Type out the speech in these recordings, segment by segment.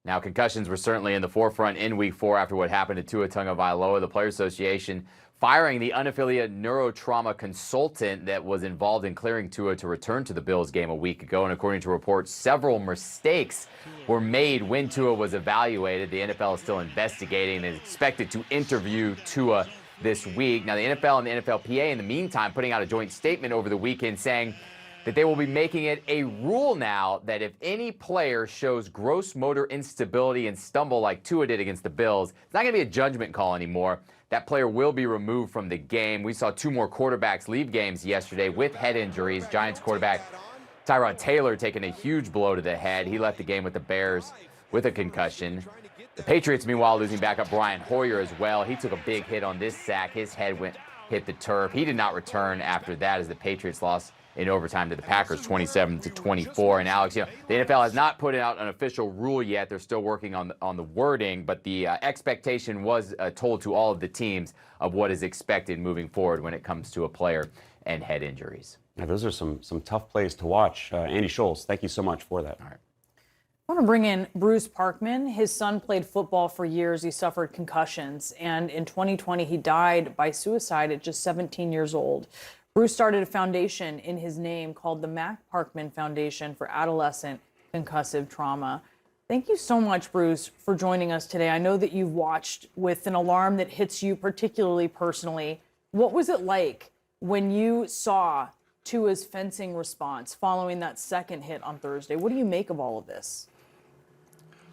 Now, concussions were certainly in the forefront in Week 4 after what happened to Tua Tagovailoa. The Players Association firing the unaffiliated neurotrauma consultant that was involved in clearing Tua to return to the Bills game a week ago. And according to reports, several mistakes were made when Tua was evaluated. The NFL is still investigating and is expected to interview Tua this week. Now, the NFL and the NFLPA, in the meantime, putting out a joint statement over the weekend saying that they will be making it a rule now that if any player shows gross motor instability and stumble like Tua did against the Bills, it's not going to be a judgment call anymore. That player will be removed from the game. We saw 2 more quarterbacks leave games yesterday with head injuries. Giants quarterback Tyrod Taylor taking a huge blow to the head. He left the game with the Bears with a concussion. The Patriots, meanwhile, losing backup Brian Hoyer as well. He took a big hit on this sack. His head hit the turf. He did not return after that as the Patriots lost in overtime to the Packers 27-24. And Alex, the NFL has not put out an official rule yet. They're still working on the wording, but the expectation was told to all of the teams of what is expected moving forward when it comes to a player and head injuries. Yeah, those are some tough plays to watch. Andy Scholes, thank you so much for that. All right. I want to bring in Bruce Parkman. His son played football for years. He suffered concussions, and in 2020, he died by suicide at just 17 years old. Bruce started a foundation in his name called the Mac Parkman Foundation for Adolescent Concussive Trauma. Thank you so much, Bruce, for joining us today. I know that you've watched with an alarm that hits you particularly personally. What was it like when you saw Tua's fencing response following that second hit on Thursday? What do you make of all of this?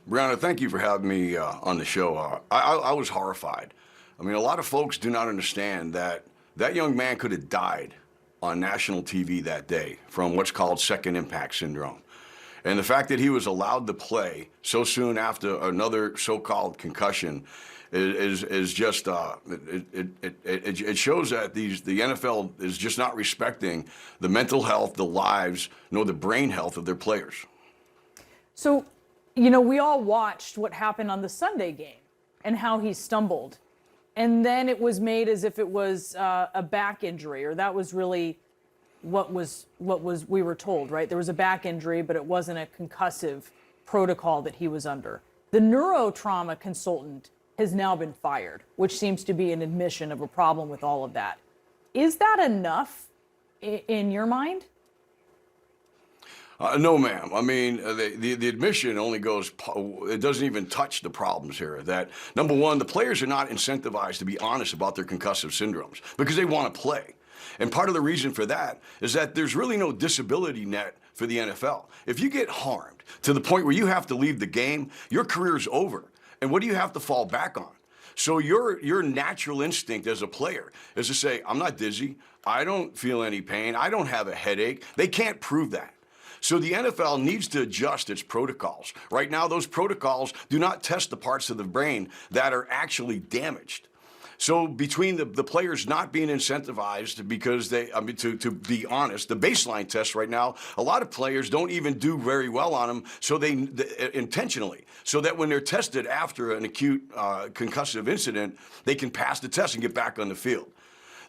Brianna, thank you for having me on the show. I was horrified. I mean, a lot of folks do not understand that that young man could have died on national TV that day from what's called second impact syndrome. And the fact that he was allowed to play so soon after another so-called concussion is just, it shows that the NFL is just not respecting the mental health, the lives, nor the brain health of their players. So, we all watched what happened on the Sunday game and how he stumbled. And then it was made as if it was a back injury, or that was really what we were told, right? There was a back injury, but it wasn't a concussive protocol that he was under. The neurotrauma consultant has now been fired, which seems to be an admission of a problem with all of that. Is that enough in your mind? No, ma'am. I mean, the admission only goes, it doesn't even touch the problems here. That, number one, the players are not incentivized to be honest about their concussive syndromes because they want to play. And part of the reason for that is that there's really no disability net for the NFL. If you get harmed to the point where you have to leave the game, your career's over. And what do you have to fall back on? So your natural instinct as a player is to say, I'm not dizzy, I don't feel any pain, I don't have a headache. They can't prove that. So the NFL needs to adjust its protocols. Right now, those protocols do not test the parts of the brain that are actually damaged. So between the players not being incentivized because to be honest, the baseline test right now, a lot of players don't even do very well on them, so they intentionally, so that when they're tested after an acute concussive incident, they can pass the test and get back on the field.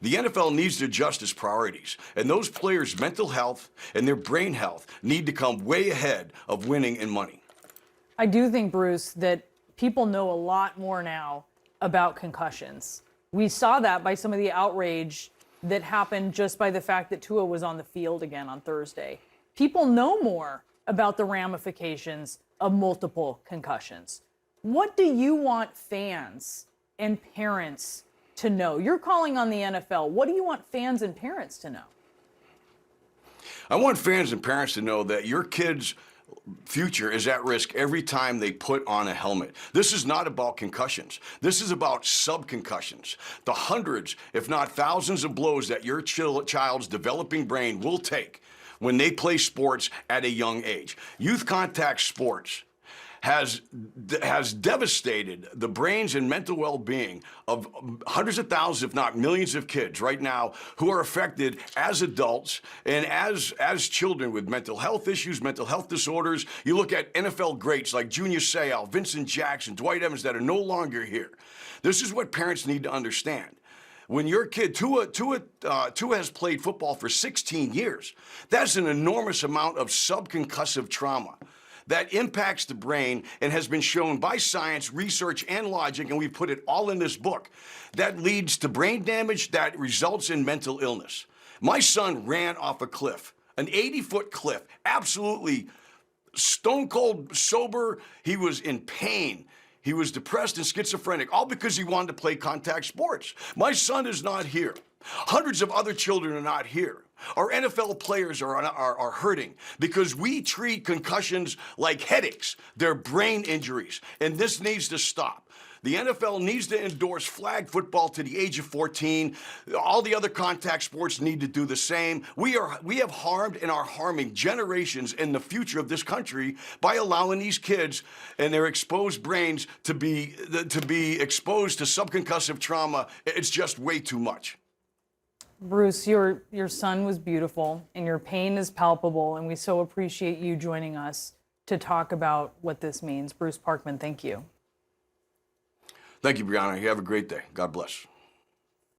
The NFL needs to adjust its priorities, and those players' mental health and their brain health need to come way ahead of winning and money. I do think, Bruce, that people know a lot more now about concussions. We saw that by some of the outrage that happened just by the fact that Tua was on the field again on Thursday. People know more about the ramifications of multiple concussions. What do you want fans and parents to know? You're calling on the NFL. What do you want fans and parents to know? I want fans and parents to know that your kids' future is at risk every time they put on a helmet. This is not about concussions. This is about subconcussions. The hundreds, if not thousands of blows that your child's developing brain will take when they play sports at a young age. Youth contact sports has devastated the brains and mental well-being of hundreds of thousands, if not millions of kids right now who are affected as adults and as children with mental health issues, mental health disorders. You look at NFL greats like Junior Seau, Vincent Jackson, Dwight Evans that are no longer here. This is what parents need to understand. When your kid, Tua has played football for 16 years. That's an enormous amount of subconcussive trauma that impacts the brain and has been shown by science, research, and logic, and we put it all in this book, that leads to brain damage that results in mental illness. My son ran off a cliff, an 80-foot cliff, absolutely stone cold sober. He was in pain. He was depressed and schizophrenic, all because he wanted to play contact sports. My son is not here. Hundreds of other children are not here. Our NFL players are hurting because we treat concussions like headaches. They're brain injuries, and this needs to stop. The NFL needs to endorse flag football to the age of 14. All the other contact sports need to do the same. We have harmed and are harming generations in the future of this country by allowing these kids and their exposed brains to be exposed to subconcussive trauma. It's just way too much. Bruce, your son was beautiful, and your pain is palpable, and we so appreciate you joining us to talk about what this means. Bruce Parkman, thank you. Thank you, Brianna. You have a great day. God bless.